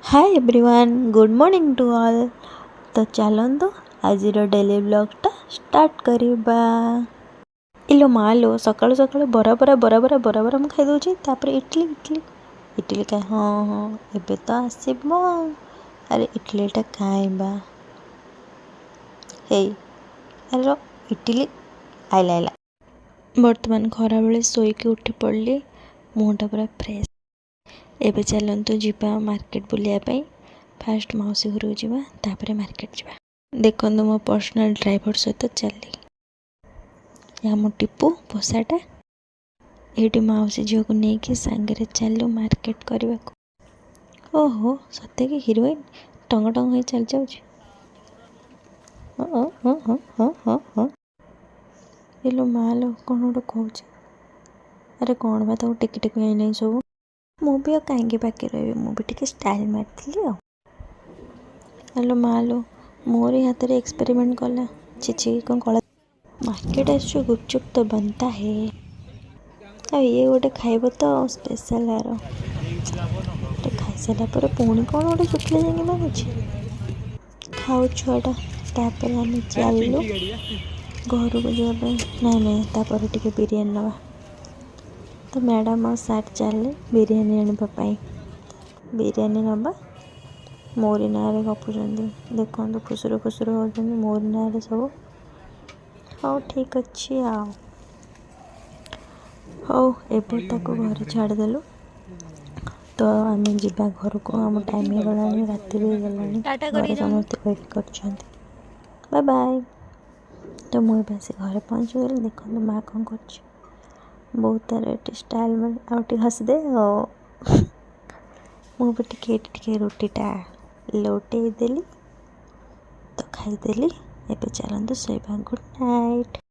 Hi everyone good morning to all. तो चलतु आज डेली ब्लॉगटा स्टार्ट करवा। इलो मालो सकाळु सकाळु बरा बरा बरा बरा बरा बरा मुझे खाई दूची तापर इडली इडली इडली का हाँ हाँ एबे तो आसब। अरे इडलीटा खाइबा हे अरे इडली आइला आइला। बर्तमान खरा बेले शोईकी उठी पड़ली मुहटा पूरा फ्रेश। एबे चलतु जीवा मार्केट बुलिया फास्ट मौसी घर जावा तापर मार्केट जावा। देखो मो पर्सनल ड्राइवर सहित चली या मो टिपू पोसाटा ये मौसी झील को लेकिन सांगे चलू मार्केट करने को। ओहो सत्य कि हिरोइन टंग टंग हो चल जाऊँ। हाँ हाँ हाँ हाँ हाँ हाँ हेलो मालो कौन गोटे कौन। अरे कौन बा टिकी टिकी नहीं सब मुझे कहीं बाकी रही मुझे स्टाइल मारती। हेलो मालो मोरी हाथ में एक्सपेरिमेंट कला चिची कौन कला मार्केट आसो गुपचुप तो बनता है आ ये गोटे खाइब तो स्पेशल यार खाई सारा पर पुणी कौन गोटे शुक्ला जाएंगे मांगुची खाऊ छुआटा। तापर आम चलू घर को जावाई ना ना तापर टिके बिरयानी नवा। तो मैडम और सार चले बिरयानी आने बिरयानी नवा मोरी ना गपुंट देखो खुसुर खुसुर हो मोरी ना सब। हाँ ठीक अच्छे आओ हाँ एवं ताको घर छाड़देलु। तो आम जा घर को आम टाइम हो गला राति भी गला समस्त वेट कर बाय बाय। तो मुझे बस घर पहुँच गली देखो माँ कौन कर बहुत तार स्टाइल में आउट हसदे मुझे टिके रुटीटा लौटे देली तो खाईदेली। एबे चलतु सोइबा गुड नाइट।